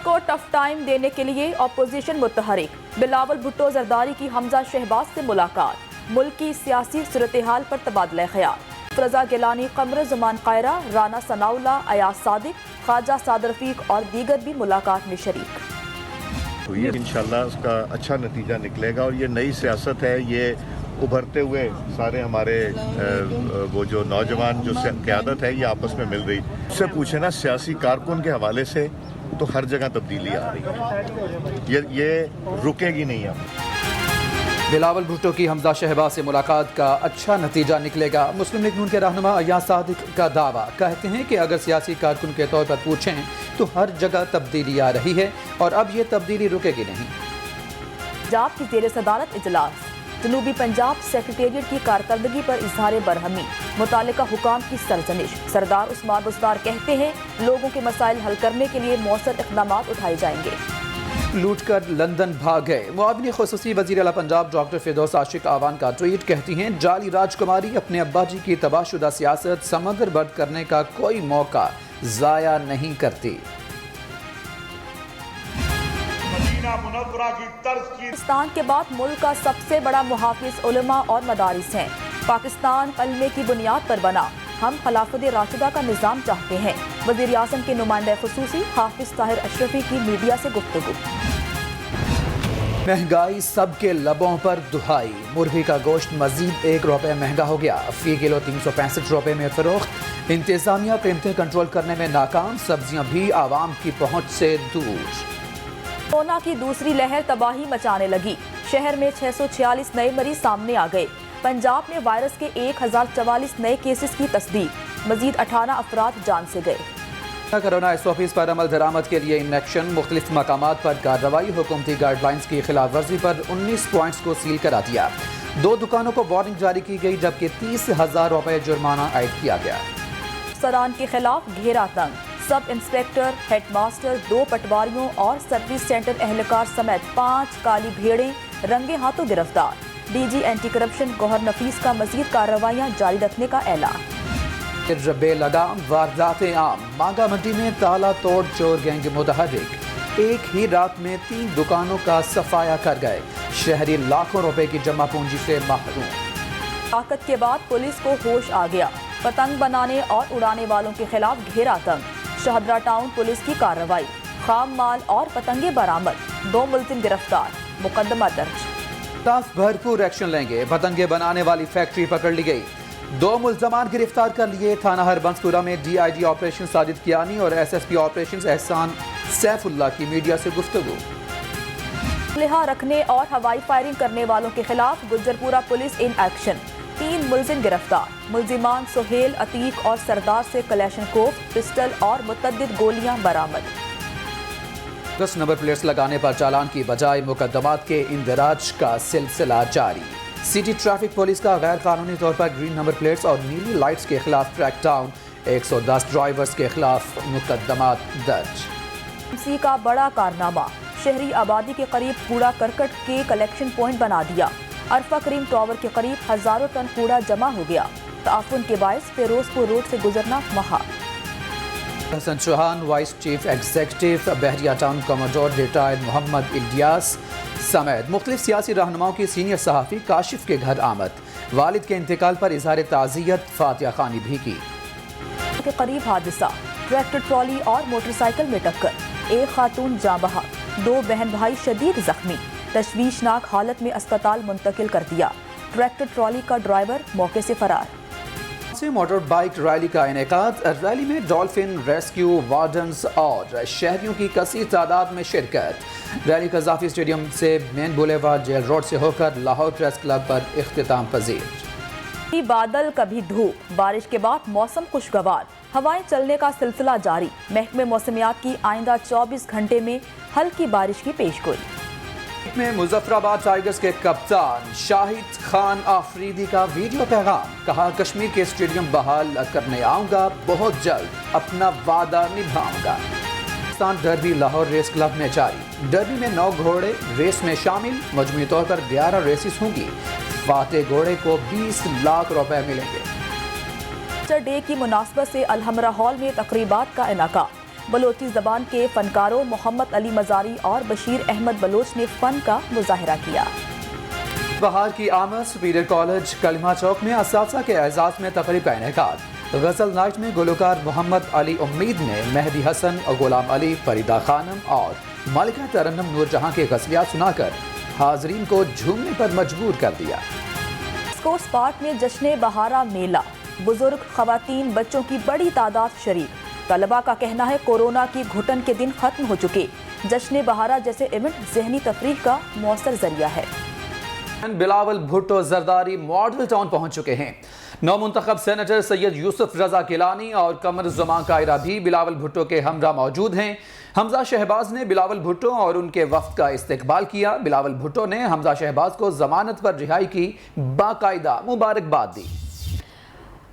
को tough time देने के लिए अपोजिशन मुतहरिक। बिलावल भुट्टो जरदारी की हमजा शहबाज से मुलाकात। मुल्क की सियासी सूरत-ए-हाल पर तबादला ख्याल। रजा गिलानी, कमर ज़मान कायरा, राना सनाउल्ला, अयाज सादिक, ख्वाजा साद रफीक और दीगर भी मुलाकात में शरीक। तो ये इंशाल्लाह उसका अच्छा नतीजा निकलेगा और ये नई सियासत है, ये उभरते हुए सारे हमारे वो जो नौजवान जो क़यादत है ये आपस में मिल रही। उससे पूछे ना सियासी कारकुन के हवाले से तो हर जगह तब्दीली आ रही है, ये रुकेगी नहीं अब। बिलावल भुट्टो की हमजा शहबाज से मुलाकात का अच्छा नतीजा निकलेगा। मुस्लिम लीग नून के रहनुमा अयाज सादिक का दावा, कहते हैं कि अगर सियासी कारकुन के तौर पर पूछें तो हर जगह तब्दीली आ रही है और अब ये तब्दीली रुकेगी नहीं। पंजाब की ज़ेर सदारत इजलास। जनूबी पंजाब सेक्रेटेरिएट की कारकर्दगी पर इजहार बरहमी, मुतालिका हुकाम की सरजनिश। सरदार उस्मान बुज़दार कहते हैं लोगों के मसाइल हल करने के लिए मौसर इक़दामात उठाए जाएंगे। लूट कर लंदन भाग गए मुआविन खुसूसी वज़ीर आला पंजाब डॉक्टर फिरदौस आशिक आवान का ट्वीट, कहती हैं जाली राजकुमारी अपने अब्बा जी की तबाहशुदा सियासत समंदर बर्द करने का कोई मौका ज़ाया नहीं करती। पाकिस्तान के बाद मुल्क का सबसे बड़ा मुहाफिज उलमा और मदारिस हैं। पाकिस्तान कलमे की बुनियाद पर बना, हम खिलाफत राशिदा का निज़ाम चाहते हैं। वज़ीर आज़म के नुमाइंदा खुसूसी हाफिज ताहिर अशरफी की मीडिया से गुफ्तगू। महंगाई सबके लबों पर दुहाई, मुर्गी का गोश्त मजीद ₹1 महंगा हो गया, फी किलो 365 रुपए में फरोख्त। इंतजामिया कीमतें कंट्रोल करने में नाकाम, सब्जियां भी आवाम की पहुंच से दूर। कोरोना की दूसरी लहर तबाही मचाने लगी। शहर में 646 नए मरीज सामने आ गए। पंजाब में वायरस के 1044 नए केसेस की तस्दीक, मजीद 18 अफराद जान से गए। कोरोना SOPs पर अमल दरामद के लिए इनेक्शन, मुख्तलिफ मकामात पर कार्रवाई, हुकूमती गाइडलाइंस की खिलाफ वर्जी पर 19 पॉइंट्स को सील करा दिया। 2 दुकानों को वार्निंग जारी की गई जबकि 30,000 रुपए जुर्माना आयद किया गया। सरान के खिलाफ घेरा तंग, सब इंस्पेक्टर, हेडमास्टर, 2 पटवारियों और सर्विस सेंटर एहलकार समेत 5 काली भेड़ें रंगे हाथों गिरफ्तार। DG एंटी करप्शन गौहर नफीस का मजीद कार्रवाइयाँ जारी रखने का ऐलान। बेलगाम वारदातें आम, मांगा मंडी में ताला तोड़ चोर गैंग मुतहर्रिक, एक ही रात में 3 दुकानों का सफाया कर गए, शहरी लाखों रुपए की जमा पूंजी से महरूम। ताकत के बाद पुलिस को होश आ गया, पतंग बनाने और उड़ाने वालों के खिलाफ घेरा तंग। शहदरा टाउन पुलिस की कार्रवाई, खाम माल और पतंगे बरामद, 2 मुलजिम गिरफ्तार, मुकदमा दर्ज। भरपूर एक्शन लेंगे, पतंगे बनाने वाली फैक्ट्री पकड़ ली गई, 2 मुल्जमान गिरफ्तार कर लिए। थाना हरबंसपुरा में DIG ऑपरेशन साजिद कियानी और SSP ऑपरेशन एहसान सैफुल्लाह की मीडिया से गुफ्तगू। असलहा रखने और हवाई फायरिंग करने वालों के खिलाफ गुज्जरपुरा पुलिस इन एक्शन, 3 मुलजिम गिरफ्तार। मुलजिमान सुहेल, अतीक और सरदार से कलेशनकोव, पिस्टल और मुतअद्दिद गोलियां बरामद। 10 नंबर प्लेट्स लगाने पर चालान की बजाय मुकदमात के इंदराज का सिलसिला जारी। सिटी ट्रैफिक पुलिस का गैर कानूनी तौर पर ग्रीन नंबर प्लेट्स और नीली लाइट्स के खिलाफ ट्रैक डाउन, 110 ड्राइवर्स के खिलाफ मुकदमात दर्ज। MC का बड़ा कारनामा, शहरी आबादी के करीब कूड़ा करकट के कलेक्शन पॉइंट बना दिया। अरफा करीम टावर के करीब हजारों टन कूड़ा जमा हो गया, ताफुन के बायस फिरोजपुर रोड से गुजरना महा। Hasan Chauhan, vice chief executive Bahria town commander retired Mohammad Ilyas समेत मुख्तलिफ सियासी रहनुमाओं की सीनियर सहाफ़ी काशिफ के घर आमद, वालिद के इंतकाल पर इजहार ताज़ियत फातिहा खानी भी की। के करीब हादसा, ट्रैक्टर ट्रॉली और मोटरसाइकिल में टक्कर, 1 खातून जाँ बहक, 2 बहन भाई शदीद जख्मी, तशवीशनाक हालत में अस्पताल मुंतकिल कर दिया। ट्रैक्टर ट्रॉली का ड्राइवर मौके से फरार। मोटर बाइक रैली का इनेकाद, रैली में डॉल्फिन रेस्क्यू वार्डन्स और शहरियों की कसीर तादाद में शिरकत। रैली कज़ाफी स्टेडियम से मेन बुलेवार्ड जेल रोड से होकर लाहौर प्रेस क्लब पर इख्तिताम पजीर। बादल कभी धूप, बारिश के बाद मौसम खुशगवार, हवाएं चलने का सिलसिला जारी। महकमे मौसमियात की आइंदा 24 घंटे में हल्की बारिश की पेशगोई। में मुजफ्फराबाद टाइगर्स के कप्तान शाहिद खान आफरीदी का वीडियो पैगाम, कहा कश्मीर के स्टेडियम बहाल करने आऊंगा, बहुत जल्द अपना वादा निभाऊंगा। Pakistan derby Lahore race club में जारी, डर्बी में 9 घोड़े रेस में शामिल, मजमूई तौर पर 11 रेसेस होंगी। फातेह घोड़े को 20 लाख रुपए मिलेंगे। डे की मुनासबत से अलहमरा हॉल में तकरीबात का इनाका, बलोची ज़बान के फनकारों मोहम्मद अली मज़ारी और बशीर अहमद बलोच ने फ़न का मुजाहरा किया। बहार की आमद सुपीरियर कॉलेज कलिमा चौक में असातिज़ा के एजाज़ में तकरीब का इनेकाद। गज़ल नाइट में गुलकार मोहम्मद अली उम्मीद ने मेहदी हसन और गुलाम अली, फरीदा खानम और मलिका तरन्नुम नूरजहां के गज़लियात सुनाकर हाज़रीन को झूमने पर मजबूर कर दिया। स्पोर्ट्स पार्क में जश्न बहारा मेला, बुजुर्ग, खवातीन, बच्चों की बड़ी तादाद शरीक। तलबा का कहना है कोरोना की घुटन के दिन खत्म हो चुके। जश्न बहारा जैसे इवेंट ज़हनी तफरीह का मौसर जरिया है। बिलावल भुट्टो जरदारी मॉडल टाउन पहुंच चुके हैं। नौमुंतखब सेनेटर सैयद यूसुफ रजा गिलानी और कमर ज़ुमान कायरा भी बिलावल भुट्टो के हमरा मौजूद हैं। हमजा शहबाज ने बिलावल भुट्टो और उनके वफ्द का इस्तकबाल किया। बिलावल भुट्टो ने हमजा शहबाज को जमानत पर रिहाई की बाकायदा मुबारकबाद दी।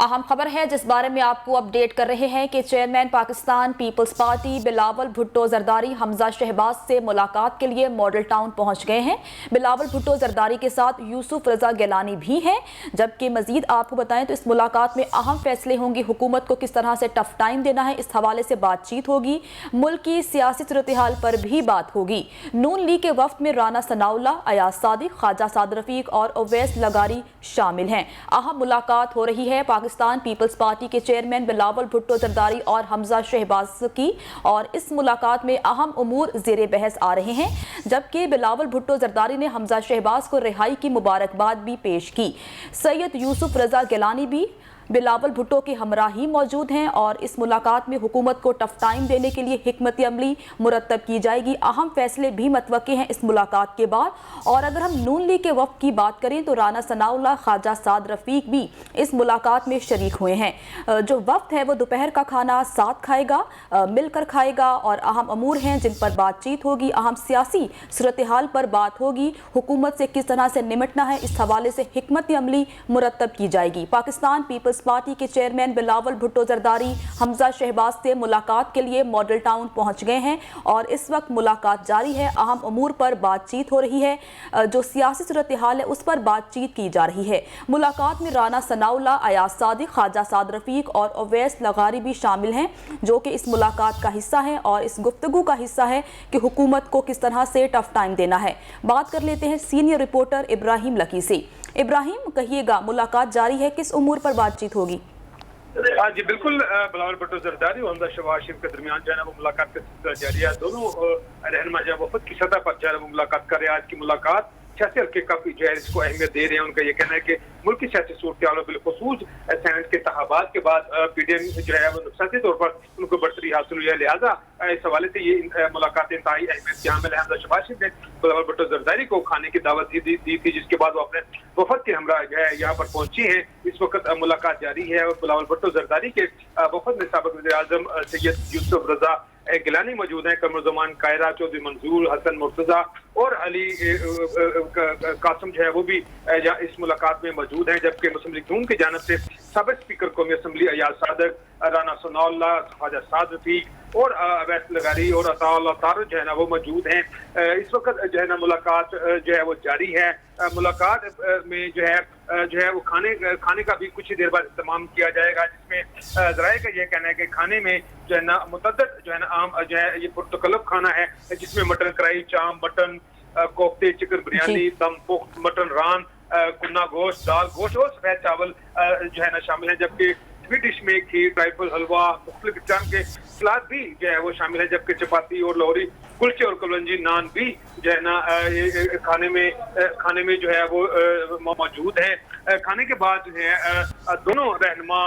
अहम खबर है जिस बारे में आपको अपडेट कर रहे हैं कि चेयरमैन पाकिस्तान पीपल्स पार्टी बिलावल भुट्टो जरदारी हमजा शहबाज से मुलाकात के लिए मॉडल टाउन पहुंच गए हैं। बिलावल भुट्टो जरदारी के साथ यूसुफ रजा गिलानी भी हैं। जबकि मजीद आपको बताएं तो इस मुलाकात में अहम फैसले होंगे। हुकूमत को किस तरह से टफ टाइम देना है, इस हवाले से बातचीत होगी। मुल्क की सियासी सूरत हाल पर भी बात होगी। नून लीग के वफ्द में राना सनाउल्लाह, अयाज सादिक, ख्वाजा साद रफीक और अवैस लगारी शामिल हैं। अहम मुलाकात हो रही है पाकिस्तान पीपल्स पार्टी के चेयरमैन बिलावल भुट्टो जरदारी और हमजा शहबाज की, और इस मुलाकात में अहम उमूर ज़ेरे बहस आ रहे हैं। जबकि बिलावल भुट्टो जरदारी ने हमजा शहबाज को रिहाई की मुबारकबाद भी पेश की। सैयद यूसुफ रजा गिलानी भी बिलावल भुट्टो के हमरा ही मौजूद हैं और इस मुलाकात में हुकूमत को टफ टाइम देने के लिए हिकमत अमली मुरतब की जाएगी। अहम फैसले भी मतवक्के हैं इस मुलाकात के बाद। और अगर हम नून लीग के वफ्द की बात करें तो राना सनाउल्लाह, ख्वाजा साद रफीक भी इस मुलाकात में शरीक हुए हैं। जो वफ्द है वो दोपहर का खाना साथ खाएगा, मिलकर खाएगा और अहम अमूर हैं जिन पर बातचीत होगी। अहम सियासी सूरत हाल पर बात होगी। हुकूमत से किस तरह से निमटना है इस हवाले से हिकमत अमली मुरतब की जाएगी। पाकिस्तान पीपल्स पार्टी के चेयरमैन बिलावल भुट्टो जरदारी हमजा शहबाज से मुलाकात के लिए मॉडल टाउन पहुंच गए हैं और इस वक्त मुलाकात जारी है। अहम अमूर पर बातचीत हो रही है। जो सियासी सूरत हाल है उस पर बातचीत की जा रही है। मुलाकात में राना सनाउल्लाह, अयाज सादिक, ख्वाजा साद रफीक और अवैस लगारी भी शामिल हैं जो कि इस मुलाकात का हिस्सा है और इस गुफ्तगू का हिस्सा है कि हुकूमत को किस तरह से टफ टाइम देना है। बात कर लेते हैं सीनियर रिपोर्टर इब्राहिम लकी से। इब्राहिम, कहिएगा मुलाकात जारी है, किस उमूर पर बातचीत होगी? हाँ जी बिल्कुल, बिलावल भुट्टो जरदारी और हमजा शहबाज शरीफ के दरमियान जो है ना वो मुलाकात का सिलसिला जारी है। दोनों रहनुमा जो है वफद की सतह पर जो है वो मुलाकात कर रहे हैं। आज की मुलाकात सियासी हल्के काफी जो है इसको अहमियत दे रहे हैं। उनका ये कहना है कि मुल्क की सियासी सूरत हाल बिलखुसूस सेनेट के इंतखाबात के बाद पीडीएम जो है वो नुकसानी तौर पर उनको बढ़तरी हासिल हुई है। लिहाजा इस हवाले से ये मुलाकात इंतहाई अहमियत की हामिल है। हमजा शहबाज शरीफ ने बिलावल भुट्टो जरदारी को खाने की दावत दी थी जिसके बाद वो अपने वफद के हमरा जो है यहाँ पर पहुंची हैं। इस वक्त मुलाकात जारी है और बिलावल भुट्टो जरदारी के वफद में साबिक वज़ीर-ए-आज़म सैयद यूसुफ रजा गिलानी मौजूद हैं, कमर ज़ुमान कायरा, चौधरी मंजूर, हसन मुर्तज़ा और अली कासिम जो है वो भी इस मुलाकात में मौजूद हैं। जबकि मुस्लिम लीग नून की जानिब से साबिक स्पीकर कौमी असम्बली अयाज सादिक, राना सनाउल्लाह, ख्वाजा साद रफीक और अवैस लगारी और अताउल्लाह तारड़ जो है ना वो मौजूद हैं। इस वक्त जो है ना मुलाकात जो है वो जारी है। मुलाकात में जो है वो खाने का भी कुछ ही देर बाद इस्तेमाल किया जाएगा, जिसमें ज़राए का ये कहना है कि खाने में जो है ना मुतअद्दिद जो है ना आम जो है ये पुरतकल्लुफ़ खाना है जिसमें मटन कढ़ाई, चाम, मटन कोफ्ते, चिकन बिरयानी, दम पुख्त, मटन रान, कुन्ना गोश्त, दाल गोश्त और सफेद चावल जो है ना शामिल है। जबकि डिश में खीर, ट्राइफल, हलवा, मुख्तलिफ किस्म के सलाद भी जो है वो शामिल है। जबकि चपाती और लोहरी, कुलचे और कलवंजी नान भी जो है ना खाने में जो है वो मौजूद है। खाने के बाद जो है दोनों रहनुमा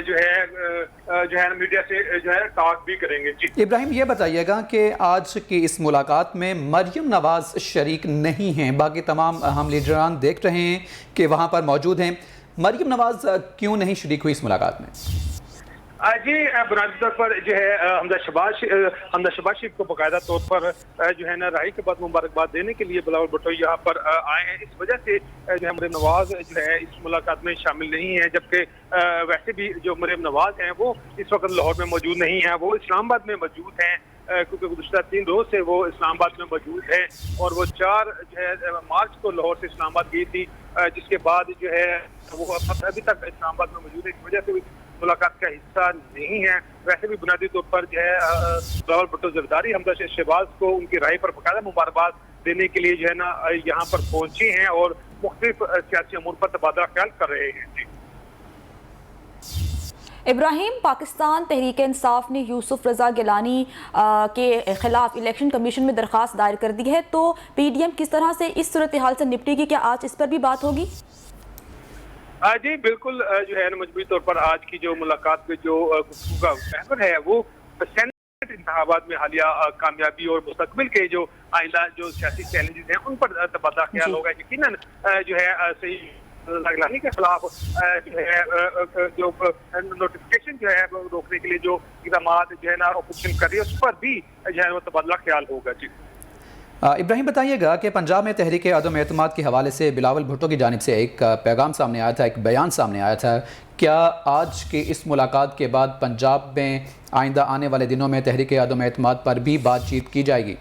जो है मीडिया से जो है टॉक भी करेंगे। जी इब्राहिम, ये बताइएगा कि आज की इस मुलाकात में मरियम नवाज शरीक नहीं हैं, बाकी तमाम अहम लीडरान देख रहे हैं कि वहाँ पर मौजूद हैं। मरियम नवाज क्यों नहीं शरीक हुई इस मुलाकात में? जी बुनियादी तौर पर जो है हमजा शहबाज शरीफ को बाकायदा तौर पर जो है ना राही के बाद मुबारकबाद देने के लिए बिलावल भुट्टो यहाँ पर आए हैं। इस वजह से जो है मरियम नवाज जो है इस मुलाकात में शामिल नहीं है। जबकि वैसे भी जो मरियम नवाज हैं वो इस वक्त लाहौर में मौजूद नहीं है, वो इस्लामाबाद में मौजूद हैं क्योंकि गुज़श्ता 3 रोज से वो इस्लामाबाद में मौजूद है और वो 4 जो है मार्च को लाहौर से इस्लामाबाद गई थी, जिसके बाद जो है वो अभी तक इस्लामाबाद में मौजूद है। इस वजह से मुलाकात का हिस्सा नहीं है। वैसे भी बुनियादी तौर पर जो है बिलावल भुट्टो जरदारी हमजा शहबाज को उनकी राय पर बकायदा मुबारकबाद देने के लिए जो है ना यहाँ पर पहुंचे हैं और मुख्तलिफ सियासी अमूर पर तबादला ख्याल कर रहे हैं। जी इब्राहिम, पाकिस्तान तहरीक इंसाफ ने यूसुफ रजा गिलानी के खिलाफ इलेक्शन कमीशन में दरख्वास्त दायर कर दी है, तो PDM किस तरह से इस सूरत हाल से निपटेगी? क्या आज इस पर भी बात होगी? जी बिल्कुल, जो है मजबूरी तौर पर आज की जो मुलाकात में जो गुफ्तगू का महवर है वो सेनेट इंतखाबात में हालिया कामयाबी और मुस्तकबिल के जो आइंदा जो सियासी चैलेंजेस हैं उन पर तबादला ख्याल होगा। यकीनन जो है सही गिलानी के खिलाफ जो है जो नोटिफिकेशन जो है रोकने के लिए जो इक़दाम जो है ना अपोजिशन कर रही है उस पर भी जो है वो तबादला ख्याल होगा। जी इब्राहिम, बताइएगा कि पंजाब में तहरीक अदम एतमाद के हवाले से बिलावल भुट्टो की जानिब से एक पैगाम सामने आया था, एक बयान सामने आया था। क्या आज की इस मुलाकात के बाद पंजाब में आइंदा आने वाले दिनों में तहरीक अदम एतमाद पर भी बातचीत की जाएगी?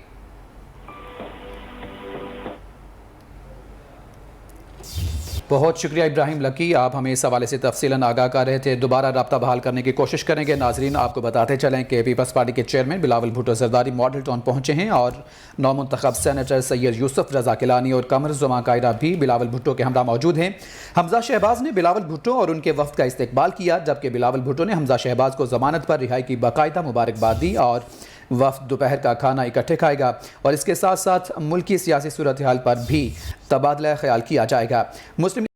बहुत शुक्रिया इब्राहिम लकी, आप हमें इस हवाले से तफसीलन आगाह कर रहे थे। दोबारा रब्ता बहाल करने की कोशिश करेंगे। नाजरीन, आपको बताते चलें कि पीपल्स पार्टी के chairman Bilawal Bhutto Zardari model town पहुंचे हैं और नौमुंतखब सेनेटर सैयद यूसुफ रजा गिलानी और कमर ज़ुमा कायरा भी बिलावल भुट्टो के हमरा मौजूद हैं। हमजा शहबाज ने बिलावल भुट्टो और उनके वफ्द का इस्तकबाल किया, जबकि बिलावल भुट्टो ने हमजा शहबाज को ज़मानत पर रिहाई की बाकायदा मुबारकबाद दी और वफ्द दोपहर का खाना इकट्ठे खाएगा और इसके साथ साथ मुल्की सियासी सूरत हाल पर भी तबादला ख्याल किया जाएगा। मुस्लिम